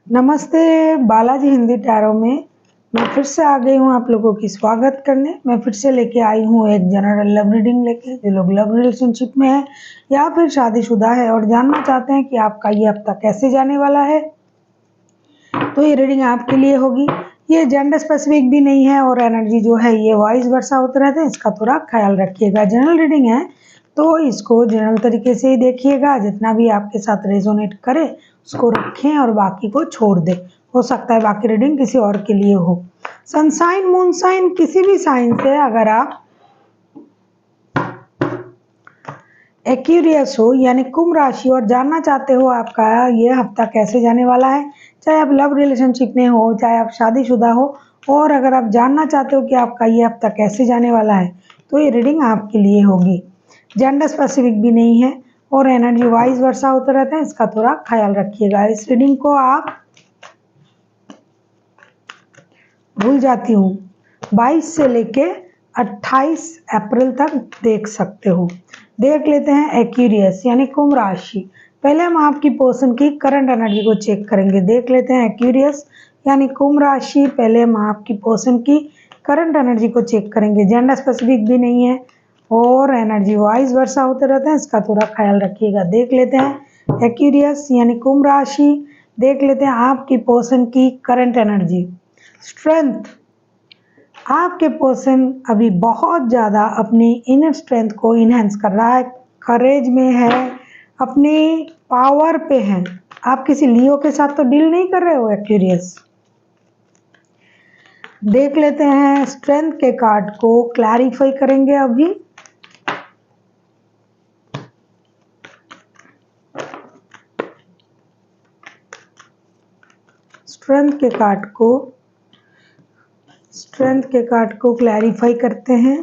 नमस्ते बालाजी हिंदी टैरो में मैं फिर से आ गई हूँ आप लोगों की स्वागत करने। मैं फिर से लेके आई हूँ एक जनरल लव रीडिंग लेके। जो लोग लव रिलेशनशिप में है या फिर शादीशुदा है और जानना चाहते हैं कि आपका ये हफ्ता कैसे जाने वाला है, तो ये रीडिंग आपके लिए होगी। ये जेंडर स्पेसिफिक भी नहीं है और एनर्जी जो है ये वाइस वर्सा होते रहते हैं, इसका थोड़ा ख्याल रखिएगा। जनरल रीडिंग है तो इसको जनरल तरीके से ही देखिएगा, जितना भी आपके साथ रेजोनेट करे उसको रखें और बाकी को छोड़ दें। हो सकता है बाकी रीडिंग किसी और के लिए हो। सनसाइन मून साइन किसी भी साइन से अगर आप एक्यूरियस हो यानी कुंभ राशि और जानना चाहते हो आपका ये हफ्ता कैसे जाने वाला है, चाहे आप लव रिलेशनशिप में हो चाहे आप शादीशुदा हो, और अगर आप जानना चाहते हो कि आपका ये हफ्ता कैसे जाने वाला है, तो ये रीडिंग आपके लिए होगी। जेंडर स्पेसिफिक भी नहीं है और एनर्जी वाइज वर्षा होते रहते हैं, इसका थोड़ा ख्याल रखिएगा। इस रीडिंग को आप भूल जाती हूँ 22 से लेके 28 अप्रैल तक देख सकते हो। देख लेते हैं एक्यूरियस यानी कुंभ राशि। पहले हम आपकी पर्सन की करंट एनर्जी को चेक करेंगे। देख लेते हैं एक्यूरियस यानी कुंभ राशि। पहले हम आपकी पर्सन की करंट एनर्जी को चेक करेंगे। जेंडर स्पेसिफिक भी नहीं है और एनर्जी वाइज वर्षा होते रहते हैं, इसका थोड़ा ख्याल रखिएगा। देख लेते हैं एक्यूरियस यानी कुंभ राशि। देख लेते हैं आपकी पर्सन की करंट एनर्जी। स्ट्रेंथ, आपके पर्सन अभी बहुत ज़्यादा अपनी इनर स्ट्रेंथ को इनहेंस कर रहा है, करेज में है, अपनी पावर पे है। आप किसी लियो के साथ तो डील नहीं कर रहे हो एक्यूरियस। देख लेते हैं स्ट्रेंथ के कार्ड को क्लैरिफाई करेंगे अभी। स्ट्रेंथ के कार्ड को क्लैरिफाई करते हैं।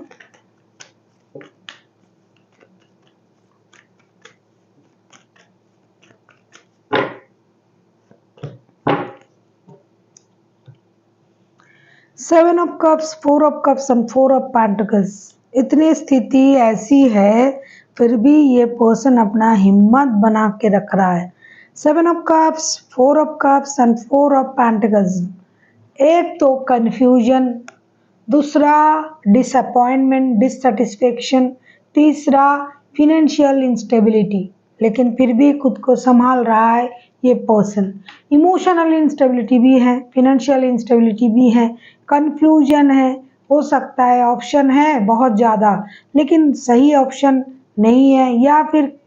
Seven of cups, four of cups and four of pentacles. इतनी स्थिति ऐसी है फिर भी ये पर्सन अपना हिम्मत बना के रख रहा है। Seven of cups, four of cups and four of pentacles. एक तो कंफ्यूजन, दूसरा डिसअपॉइंटमेंट, डिससेटिस्फेक्शन, तीसरा फिनेंशियल इंस्टेबिलिटी, लेकिन फिर भी खुद को संभाल रहा है ये पर्सन। इमोशनल इंस्टेबिलिटी भी है, फिनेंशियल इंस्टेबिलिटी भी है, कंफ्यूजन है, हो सकता है ऑप्शन है बहुत ज़्यादा लेकिन सही ऑप्शन नहीं है, या फिर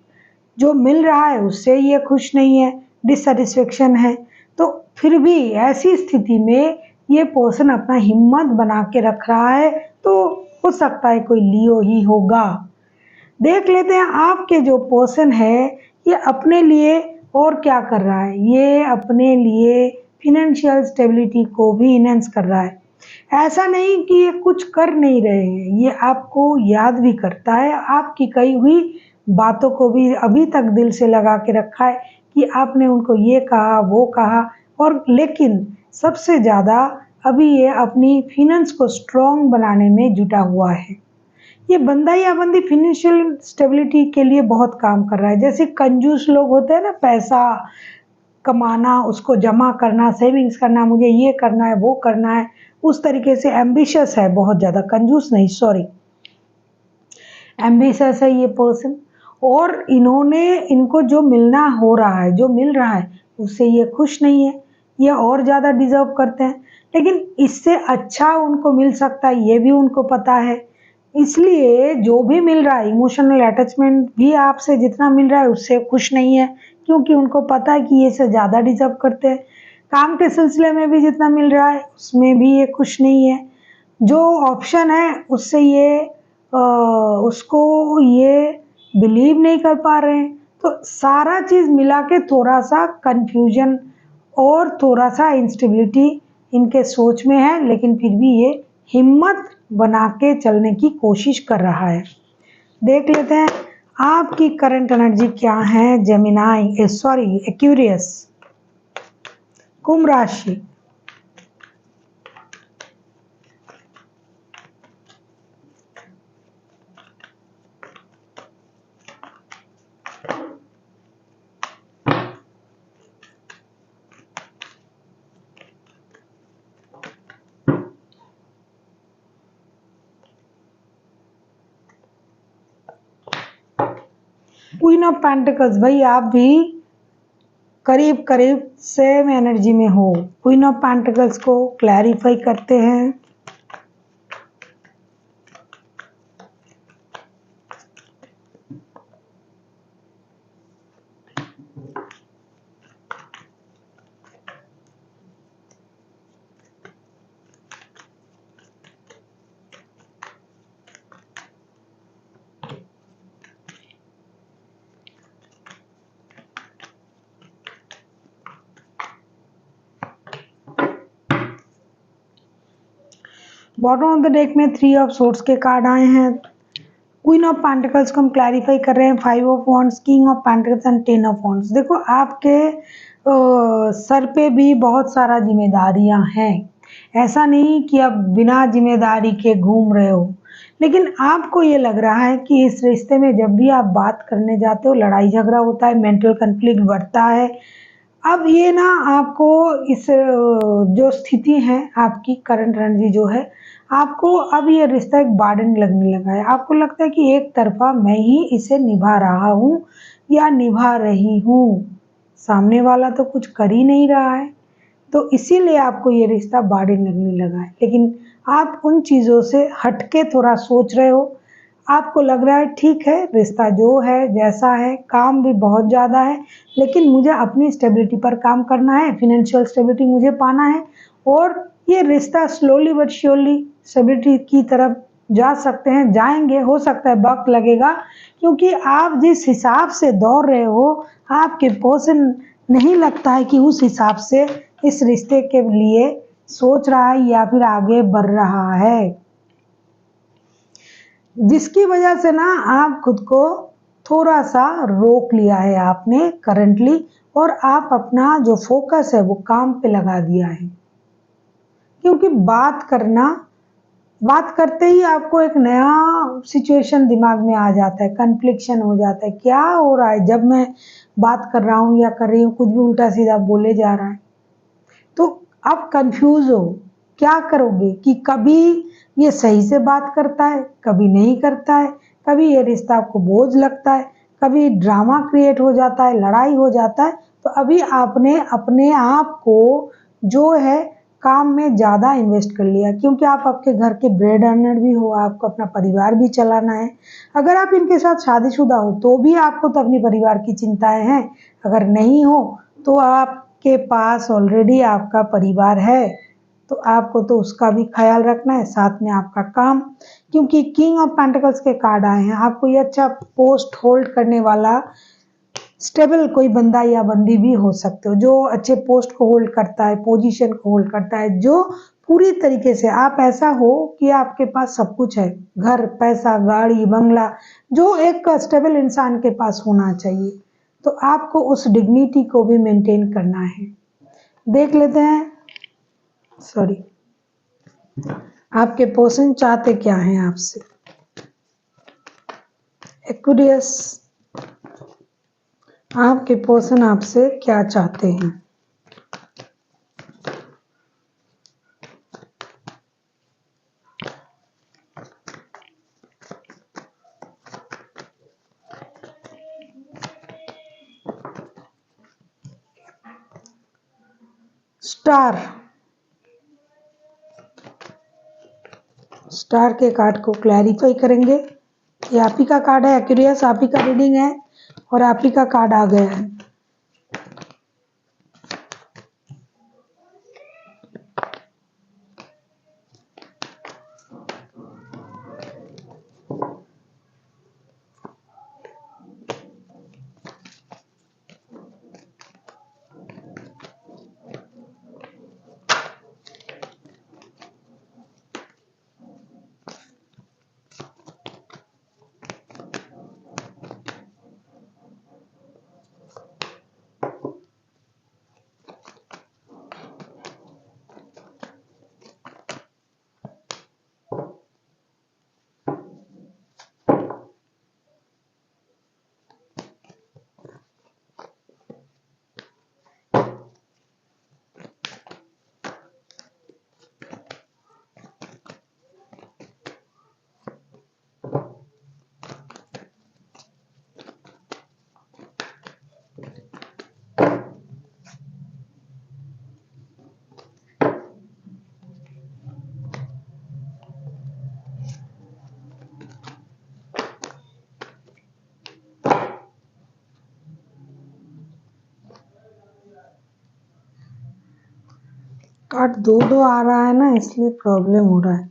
जो मिल रहा है उससे ये खुश नहीं है, डिससेटिस्फेक्शन है। तो फिर भी ऐसी स्थिति में ये पर्सन अपना हिम्मत बना के रख रहा है, तो हो सकता है कोई लियो ही होगा। देख लेते हैं आपके जो पर्सन है ये अपने लिए और क्या कर रहा है। ये अपने लिए फिनेंशियल स्टेबिलिटी को भी इनहेंस कर रहा है। ऐसा नहीं कि ये कुछ कर नहीं रहे हैं, ये आपको याद भी करता है, आपकी कही हुई बातों को भी अभी तक दिल से लगा के रखा है कि आपने उनको ये कहा वो कहा। और लेकिन सबसे ज़्यादा अभी ये अपनी फिनेंस को स्ट्रॉन्ग बनाने में जुटा हुआ है। ये बंदा या बंदी फिनेंशियल स्टेबिलिटी के लिए बहुत काम कर रहा है। जैसे कंजूस लोग होते हैं ना, पैसा कमाना, उसको जमा करना, सेविंग्स करना, मुझे ये करना है वो करना है, उस तरीके से एम्बिशियस है बहुत ज़्यादा। कंजूस नहीं, सॉरी, एम्बिशियस है ये पर्सन। और इनको जो मिलना हो रहा है, जो मिल रहा है उससे ये खुश नहीं है, ये और ज़्यादा डिजर्व करते हैं, लेकिन इससे अच्छा उनको मिल सकता है ये भी उनको पता है। इसलिए जो भी मिल रहा है, इमोशनल अटैचमेंट भी आपसे जितना मिल रहा है उससे खुश नहीं है, क्योंकि उनको पता है कि ये से ज़्यादा डिजर्व करते हैं। काम के सिलसिले में भी जितना मिल रहा है उसमें भी ये खुश नहीं है। जो ऑप्शन है उससे उसको ये बिलीव नहीं कर पा रहे हैं। तो सारा चीज़ मिला के थोड़ा सा कंफ्यूजन और थोड़ा सा इंस्टेबिलिटी इनके सोच में है, लेकिन फिर भी ये हिम्मत बना के चलने की कोशिश कर रहा है। देख लेते हैं आपकी करंट एनर्जी क्या है जेमिनाई, सॉरी एक्यूरियस, कुंभ राशि। क्वीन ऑफ पेंटिकल्स, भाई आप भी करीब करीब सेम एनर्जी में हो। क्वीन ऑफ पेंटिकल्स को क्लैरिफाई करते हैं। बॉटम ऑफ द डेक में 3 ऑफ सोर्ड्स के कार्ड आए हैं। क्वीन ऑफ पेंटिकल्स को हम क्लैरिफाई कर रहे हैं। 5 of wands, king of pentacles and 10 of wands. देखो आपके सर पे भी बहुत सारा जिम्मेदारियां हैं। ऐसा नहीं कि आप बिना जिम्मेदारी के घूम रहे हो, लेकिन आपको ये लग रहा है कि इस रिश्ते में जब भी आप बात करने जाते हो लड़ाई झगड़ा होता है, मेंटल कन्फ्लिक्ट बढ़ता है। अब ये ना आपको इस जो स्थिति है आपकी करंट एनर्जी जो है, आपको अब ये रिश्ता एक बर्डन लगने लगा है। आपको लगता है कि एक तरफा मैं ही इसे निभा रहा हूँ या निभा रही हूँ, सामने वाला तो कुछ कर ही नहीं रहा है। तो इसीलिए आपको ये रिश्ता बर्डन लगने लगा है। लेकिन आप उन चीज़ों से हटके थोड़ा सोच रहे हो। आपको लग रहा है ठीक है, रिश्ता जो है जैसा है, काम भी बहुत ज़्यादा है, लेकिन मुझे अपनी स्टेबिलिटी पर काम करना है, फाइनेंशियल स्टेबिलिटी मुझे पाना है। और ये रिश्ता स्लोली बट श्योरली स्टेबिलिटी की तरफ जा सकते हैं, जाएंगे। हो सकता है वक्त लगेगा, क्योंकि आप जिस हिसाब से दौड़ रहे हो, आपके पर्सन नहीं लगता है कि उस हिसाब से इस रिश्ते के लिए सोच रहा है या फिर आगे बढ़ रहा है, जिसकी वजह से ना आप खुद को थोड़ा सा रोक लिया है आपने करंटली, और आप अपना जो फोकस है वो काम पे लगा दिया है। क्योंकि बात करते ही आपको एक नया सिचुएशन दिमाग में आ जाता है, कन्फ्लिक्शन हो जाता है, क्या हो रहा है जब मैं बात कर रहा हूँ या कर रही हूँ, कुछ भी उल्टा सीधा बोले जा रहा है। तो आप कंफ्यूज हो, क्या करोगे कि कभी ये सही से बात करता है, कभी नहीं करता है, कभी ये रिश्ता आपको बोझ लगता है, कभी ड्रामा क्रिएट हो जाता है, लड़ाई हो जाता है। तो अभी आपने अपने आप को जो है काम में ज़्यादा इन्वेस्ट कर लिया, क्योंकि आप आपके घर के ब्रेड अर्नर भी हो, आपको अपना परिवार भी चलाना है। अगर आप इनके साथ शादीशुदा हो तो भी आपको तो अपने परिवार की चिंताएं हैं, अगर नहीं हो तो आपके पास ऑलरेडी आपका परिवार है, तो आपको तो उसका भी ख्याल रखना है, साथ में आपका काम। क्योंकि किंग ऑफ पेंटिकल्स के कार्ड आए हैं, आपको ये अच्छा पोस्ट होल्ड करने वाला स्टेबल कोई बंदा या बंदी भी हो सकते हो, जो अच्छे पोस्ट को होल्ड करता है, पोजीशन को होल्ड करता है, जो पूरी तरीके से आप ऐसा हो कि आपके पास सब कुछ है, घर, पैसा, गाड़ी, बंगला, जो एक स्टेबल इंसान के पास होना चाहिए। तो आपको उस डिग्निटी को भी मेंटेन करना है। देख लेते हैं, सॉरी, आपके पर्सन चाहते क्या हैं आपसे। एक्वेरियस, आपके पर्सन आपसे क्या चाहते हैं। स्टार, स्टार के कार्ड को क्लैरिफाई करेंगे। ये आप ही का कार्ड है, एक्वेरियस आप ही का रीडिंग है और आप ही का कार्ड आ गया है। कार्ड दो दो आ रहा है ना, इसलिए प्रॉब्लम हो रहा है।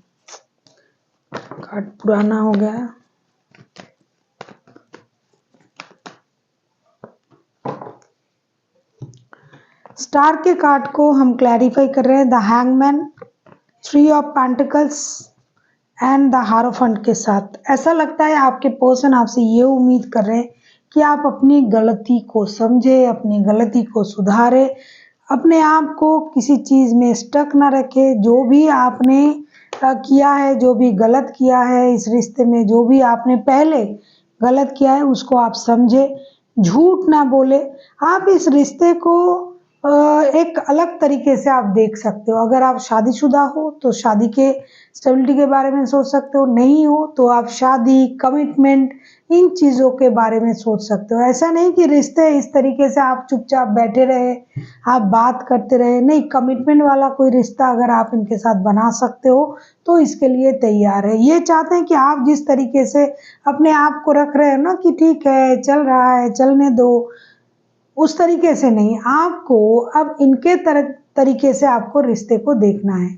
कार्ड पुराना हो गया है। स्टार के कार्ड को हम क्लैरिफाई कर रहे हैं the hangman, 3 of pentacles and the hierophant के साथ। ऐसा लगता है आपके पर्सन आपसे ये उम्मीद कर रहे हैं कि आप अपनी गलती को समझे, अपनी गलती को सुधारे, अपने आप को किसी चीज़ में स्टक ना रखे। जो भी आपने किया है, जो भी गलत किया है इस रिश्ते में, जो भी आपने पहले गलत किया है उसको आप समझे, झूठ ना बोले। आप इस रिश्ते को एक अलग तरीके से आप देख सकते हो। अगर आप शादीशुदा हो तो शादी के स्टेबिलिटी के बारे में सोच सकते हो, नहीं हो तो आप शादी, कमिटमेंट, इन चीज़ों के बारे में सोच सकते हो। ऐसा नहीं कि रिश्ते इस तरीके से आप चुपचाप बैठे रहे, आप बात करते रहे, नहीं, कमिटमेंट वाला कोई रिश्ता अगर आप इनके साथ बना सकते हो तो इसके लिए तैयार है। ये चाहते हैं कि आप जिस तरीके से अपने आप को रख रहे हो ना कि ठीक है, चल रहा है, चलने दो, उस तरीके से नहीं, आपको अब इनके तरीके से आपको रिश्ते को देखना है।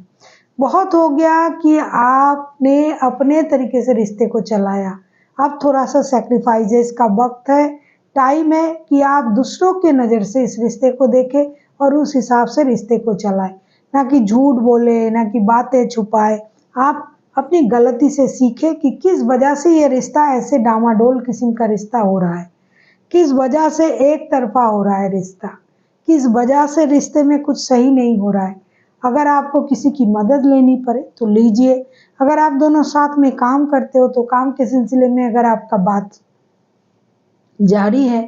बहुत हो गया कि आपने अपने तरीके से रिश्ते को चलाया, अब थोड़ा सा सैक्रिफाइसेस का वक्त है, टाइम है कि आप दूसरों के नज़र से इस रिश्ते को देखें और उस हिसाब से रिश्ते को चलाएं, ना कि झूठ बोले, ना कि बातें छुपाए। आप अपनी गलती से सीखें कि किस वजह से ये रिश्ता ऐसे डामाडोल किस्म का रिश्ता हो रहा है, किस वजह से एक तरफा हो रहा है रिश्ता, किस वजह से रिश्ते में कुछ सही नहीं हो रहा है। अगर आपको किसी की मदद लेनी पड़े तो लीजिए। अगर आप दोनों साथ में काम करते हो तो काम के सिलसिले में अगर आपका बात जारी है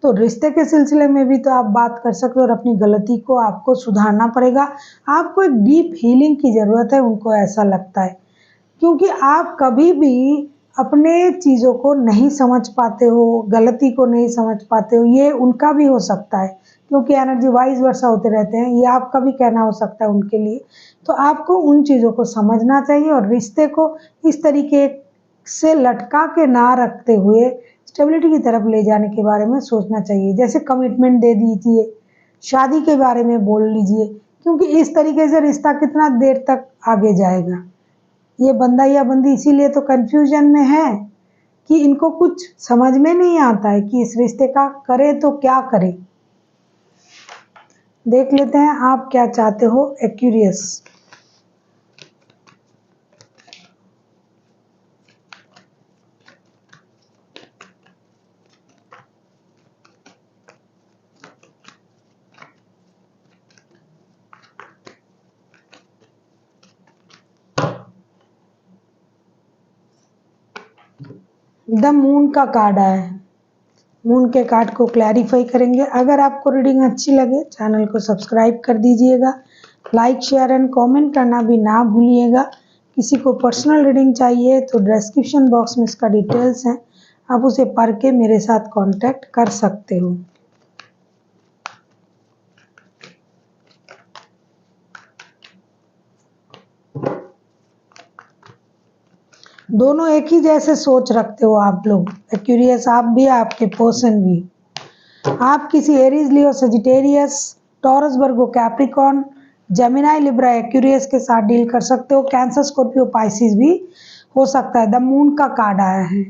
तो रिश्ते के सिलसिले में भी तो आप बात कर सकते हो और अपनी गलती को आपको सुधारना पड़ेगा। आपको एक डीप हीलिंग की ज़रूरत है, उनको ऐसा लगता है, क्योंकि आप कभी भी अपने चीज़ों को नहीं समझ पाते हो, गलती को नहीं समझ पाते हो। ये उनका भी हो सकता है क्योंकि एनर्जी वाइज वर्सा होते रहते हैं, ये आपका भी कहना हो सकता है उनके लिए। तो आपको उन चीज़ों को समझना चाहिए और रिश्ते को इस तरीके से लटका के ना रखते हुए स्टेबिलिटी की तरफ ले जाने के बारे में सोचना चाहिए। जैसे कमिटमेंट दे दीजिए, शादी के बारे में बोल लीजिए, क्योंकि इस तरीके से रिश्ता कितना देर तक आगे जाएगा। ये बंदा या बंदी इसीलिए तो कंफ्यूजन में है कि इनको कुछ समझ में नहीं आता है कि इस रिश्ते का करे तो क्या करे। देख लेते हैं आप क्या चाहते हो एक्यूरियस। द मून का कार्ड आया है, मून के कार्ड को क्लैरिफाई करेंगे। अगर आपको रीडिंग अच्छी लगे चैनल को सब्सक्राइब कर दीजिएगा, लाइक शेयर एंड कमेंट करना भी ना भूलिएगा। किसी को पर्सनल रीडिंग चाहिए तो डिस्क्रिप्शन बॉक्स में इसका डिटेल्स है, आप उसे पढ़ के मेरे साथ कांटेक्ट कर सकते हो। दोनों एक ही जैसे सोच रखते हो आप लोग, एक्यूरियस आप भी, आपके पर्सन भी। आप किसी एरीज, लियो, सजिटेरियस, टॉरस, वर्गो, कैप्रिकॉर्न, जेमिनाई, लिब्रा, एक्यूरियस के साथ डील कर सकते हो। कैंसर, स्कॉर्पियो, पाइसिस भी हो सकता है। द मून का कार्ड आया है,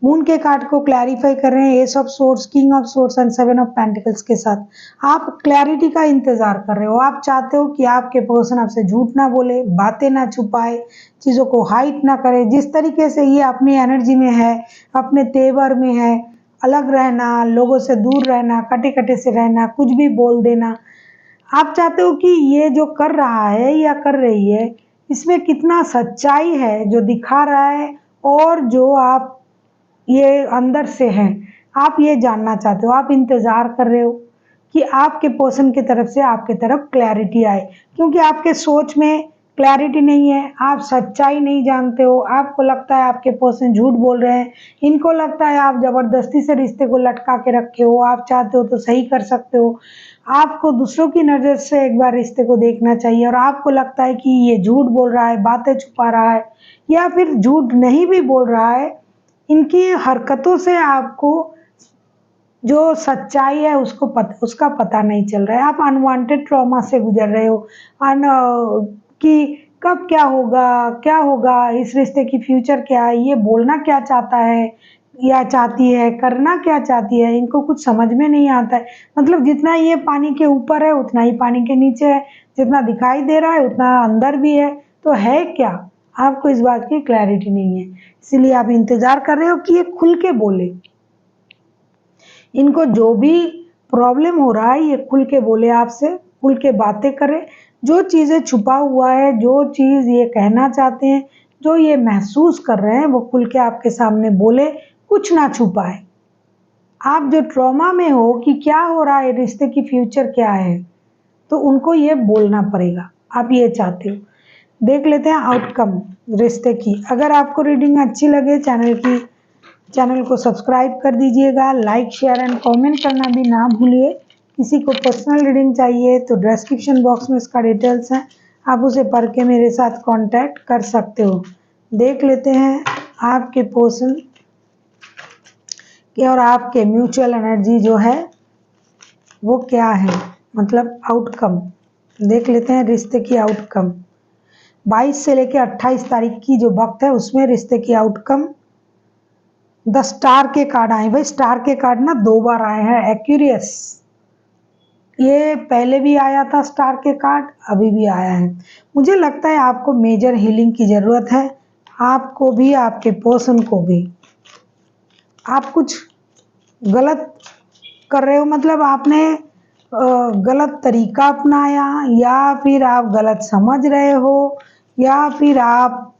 मून के कार्ड को क्लैरिफाई कर रहे हैं S of swords, king of swords and 7 of pentacles के साथ। आप क्लैरिटी का इंतजार कर रहे हो, आप चाहते हो कि आपके पर्सन आपसे झूठ ना बोले, बातें ना छुपाए, चीज़ों को हाइड ना करे। जिस तरीके से ये अपनी एनर्जी में है, अपने तेवर में है, अलग रहना, लोगों से दूर रहना, कटे कटे से रहना, कुछ भी बोल देना, आप चाहते हो कि ये जो कर रहा है या कर रही है इसमें कितना सच्चाई है जो दिखा रहा है और जो आप ये अंदर से हैं, आप ये जानना चाहते हो। आप इंतज़ार कर रहे हो कि आपके पर्सन की तरफ से आपके तरफ क्लैरिटी आए, क्योंकि आपके सोच में क्लैरिटी नहीं है, आप सच्चाई नहीं जानते हो। आपको लगता है आपके पर्सन झूठ बोल रहे हैं, इनको लगता है आप ज़बरदस्ती से रिश्ते को लटका के रखे हो। आप चाहते हो तो सही कर सकते हो, आपको दूसरों की नज़र से एक बार रिश्ते को देखना चाहिए। और आपको लगता है कि ये झूठ बोल रहा है, बातें छुपा रहा है, या फिर झूठ नहीं भी बोल रहा है, इनकी हरकतों से आपको जो सच्चाई है उसका पता नहीं चल रहा है। आप अनवांटेड ट्रॉमा से गुजर रहे हो, अन कि कब क्या होगा, इस रिश्ते की फ्यूचर क्या है, ये बोलना क्या चाहता है या चाहती है, करना क्या चाहती है, इनको कुछ समझ में नहीं आता है। मतलब जितना ये पानी के ऊपर है उतना ही पानी के नीचे है, जितना दिखाई दे रहा है उतना अंदर भी है, तो है क्या, आपको इस बात की क्लैरिटी नहीं है। इसीलिए आप इंतजार कर रहे हो कि ये खुल के बोले, इनको जो भी प्रॉब्लम हो रहा है ये खुल के बोले, आपसे खुल के बातें करे, जो चीज़ें छुपा हुआ है, जो चीज़ ये कहना चाहते हैं, जो ये महसूस कर रहे हैं वो खुल के आपके सामने बोले, कुछ ना छुपाए। आप जो ट्रॉमा में हो कि क्या हो रहा है, रिश्ते की फ्यूचर क्या है, तो उनको ये बोलना पड़ेगा, आप ये चाहते हो। देख लेते हैं आउटकम रिश्ते की। अगर आपको रीडिंग अच्छी लगे चैनल को सब्सक्राइब कर दीजिएगा, लाइक शेयर एंड कमेंट करना भी ना भूलिए। किसी को पर्सनल रीडिंग चाहिए तो डिस्क्रिप्शन बॉक्स में इसका डिटेल्स है, आप उसे पढ़ के मेरे साथ कांटेक्ट कर सकते हो। देख लेते हैं आपके पर्सन और आपके म्यूचुअल एनर्जी जो है वो क्या है, मतलब आउटकम। देख लेते हैं रिश्ते की आउटकम 22 से लेकर 28 तारीख की जो वक्त है उसमें रिश्ते की आउटकम। द स्टार के कार्ड आए भाई, स्टार के कार्ड ना 2 बार आए हैं। एक्यूरियस, ये पहले भी आया था स्टार के कार्ड, अभी भी आया है। मुझे लगता है आपको मेजर हीलिंग की जरूरत है, आपको भी आपके पर्सन को भी। आप कुछ गलत कर रहे हो, मतलब आपने गलत तरीका अपनाया, या फिर आप गलत समझ रहे हो, या फिर आप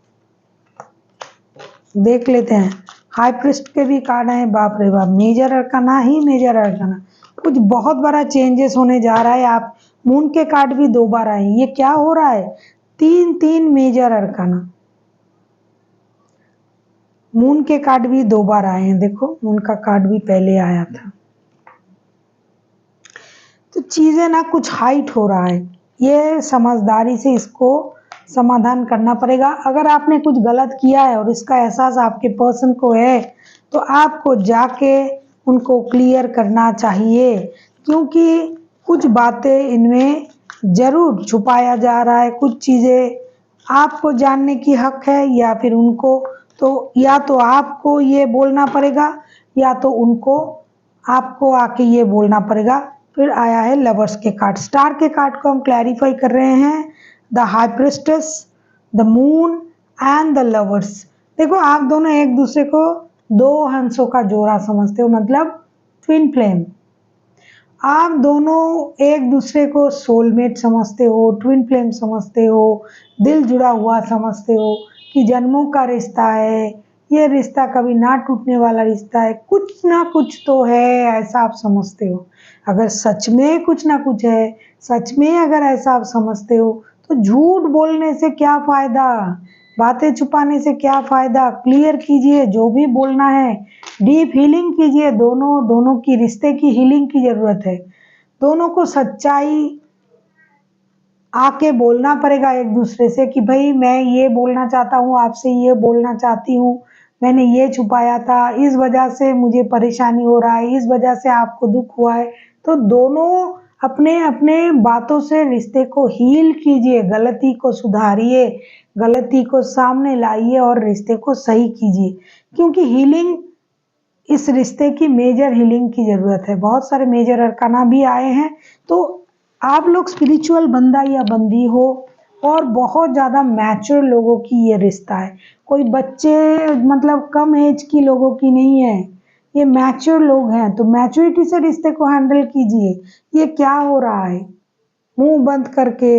देख लेते हैं हाई प्रिस्ट के भी कार्ड हैं। बाप रे बाप, मेजर अरकाना ही मेजर अरकाना, कुछ बहुत बड़ा चेंजेस होने जा रहा है। आप मून के कार्ड भी 2 बार आए, ये क्या हो रहा है, 3 मेजर अरकाना। मून के कार्ड भी 2 बार आए हैं, देखो मून का कार्ड भी पहले आया था। तो चीजें ना कुछ हाइट हो रहा है, ये समझदारी से इसको समाधान करना पड़ेगा। अगर आपने कुछ गलत किया है और इसका एहसास आपके पर्सन को है तो आपको जाके उनको क्लियर करना चाहिए, क्योंकि कुछ बातें इनमें जरूर छुपाया जा रहा है। कुछ चीज़ें आपको जानने की हक है या फिर उनको, तो या तो आपको ये बोलना पड़ेगा या तो उनको आपको आके ये बोलना पड़ेगा। फिर आया है लवर्स के कार्ड। स्टार के कार्ड को हम क्लैरिफाई कर रहे हैं, the high priestess, the moon and the lovers. देखो आप दोनों एक दूसरे को 2 हंसों का जोड़ा समझते हो, मतलब ट्विन फ्लेम। आप दोनों एक दूसरे को सोलमेट समझते हो, ट्विन फ्लेम समझते हो, दिल जुड़ा हुआ समझते हो कि जन्मों का रिश्ता है, ये रिश्ता कभी ना टूटने वाला रिश्ता है, कुछ ना कुछ तो है, ऐसा आप समझते हो। अगर सच में कुछ ना कुछ है, सच में अगर ऐसा आप समझते हो तो झूठ बोलने से क्या फायदा, बातें छुपाने से क्या फायदा। क्लियर कीजिए जो भी बोलना है, डीप हीलिंग कीजिए। दोनों की रिश्ते की हीलिंग की जरूरत है। दोनों को सच्चाई आके बोलना पड़ेगा एक दूसरे से कि भाई मैं ये बोलना चाहता हूँ, आपसे ये बोलना चाहती हूँ, मैंने ये छुपाया था, इस वजह से मुझे परेशानी हो रहा है, इस वजह से आपको दुख हुआ है। तो दोनों अपने अपने बातों से रिश्ते को हील कीजिए, गलती को सुधारिए, गलती को सामने लाइए और रिश्ते को सही कीजिए, क्योंकि हीलिंग, इस रिश्ते की मेजर हीलिंग की जरूरत है। बहुत सारे मेजर अरकाना भी आए हैं। तो आप लोग स्पिरिचुअल बंदा या बंदी हो और बहुत ज़्यादा मैच्योर लोगों की ये रिश्ता है, कोई बच्चे मतलब कम एज की लोगों की नहीं है, ये मैच्योर लोग हैं। तो मैच्योरिटी से रिश्ते को हैंडल कीजिए। ये क्या हो रहा है, मुंह बंद करके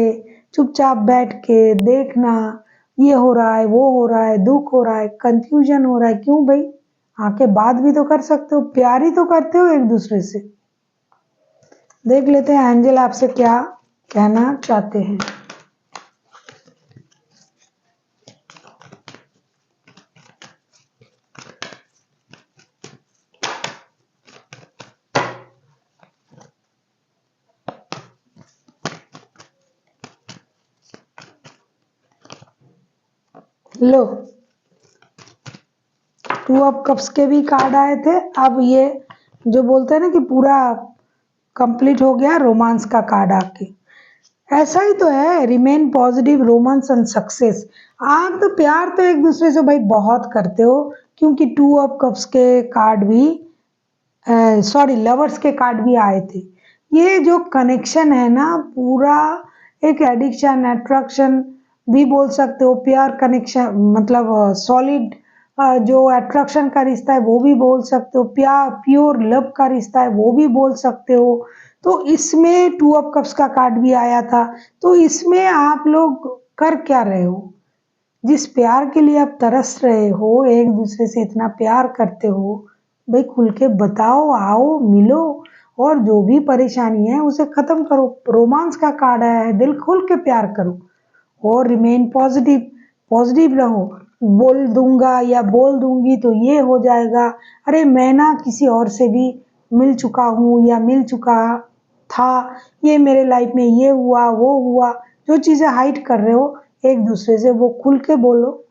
चुपचाप बैठ के देखना, ये हो रहा है, वो हो रहा है, दुख हो रहा है, कंफ्यूजन हो रहा है, क्यों भाई, आके बात भी तो कर सकते हो, प्यार ही तो करते हो एक दूसरे से। देख लेते हैं एंजल आपसे क्या कहना चाहते हैं। लो, 2 ऑफ कप्स के भी कार्ड आए थे, अब ये जो बोलते हैं ना कि पूरा कंप्लीट हो गया रोमांस का कार्ड आके। ऐसा ही तो है, remain positive, romance and success. आप तो प्यार तो एक दूसरे से भाई बहुत करते हो, क्योंकि 2 ऑफ कप्स के कार्ड भी, सॉरी, लवर्स के कार्ड भी आए थे। ये जो कनेक्शन है ना पूरा, एक एडिक्शन, अट्रैक्शन भी बोल सकते हो, प्यार कनेक्शन मतलब सॉलिड जो अट्रैक्शन का रिश्ता है वो भी बोल सकते हो, प्यार प्योर लव का रिश्ता है वो भी बोल सकते हो। तो इसमें 2 ऑफ कप्स का कार्ड भी आया था। तो इसमें आप लोग कर क्या रहे हो? जिस प्यार के लिए आप तरस रहे हो, एक दूसरे से इतना प्यार करते हो, भाई खुल के बताओ, आओ मिलो, और जो भी परेशानी है उसे खत्म करो। रोमांस का कार्ड आया है, दिल खोल के प्यार करो और रिमेन पॉजिटिव, पॉजिटिव रहो। बोल दूंगा या बोल दूंगी तो ये हो जाएगा, अरे मैं ना किसी और से भी मिल चुका हूँ या मिल चुका था, ये मेरे लाइफ में ये हुआ वो हुआ, जो चीजें हाइड कर रहे हो एक दूसरे से वो खुल के बोलो,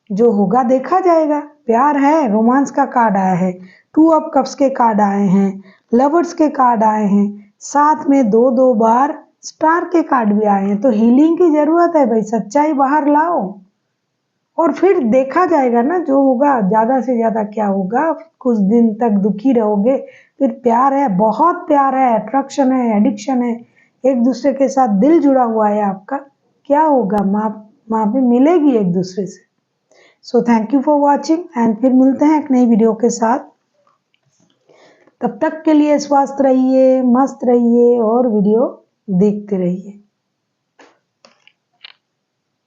जो होगा देखा जाएगा। प्यार है, रोमांस का कार्ड आया है, 2 ऑफ कप्स के कार्ड आए हैं, लवर्स के कार्ड आए हैं, साथ में दो दो बार स्टार के कार्ड भी आए हैं। तो हीलिंग की जरूरत है भाई, सच्चाई बाहर लाओ और फिर देखा जाएगा ना जो होगा। ज्यादा से ज्यादा क्या होगा, कुछ दिन तक दुखी रहोगे, फिर प्यार है, बहुत प्यार है, अट्रैक्शन है, एडिक्शन है, एक दूसरे के साथ दिल जुड़ा हुआ है आपका, क्या होगा, माँ भी मिलेगी एक दूसरे से। So thank you for watching and फिर मिलते हैं एक नई वीडियो के साथ। तब तक के लिए स्वस्थ रहिए, मस्त रहिए और वीडियो देखते रहिए।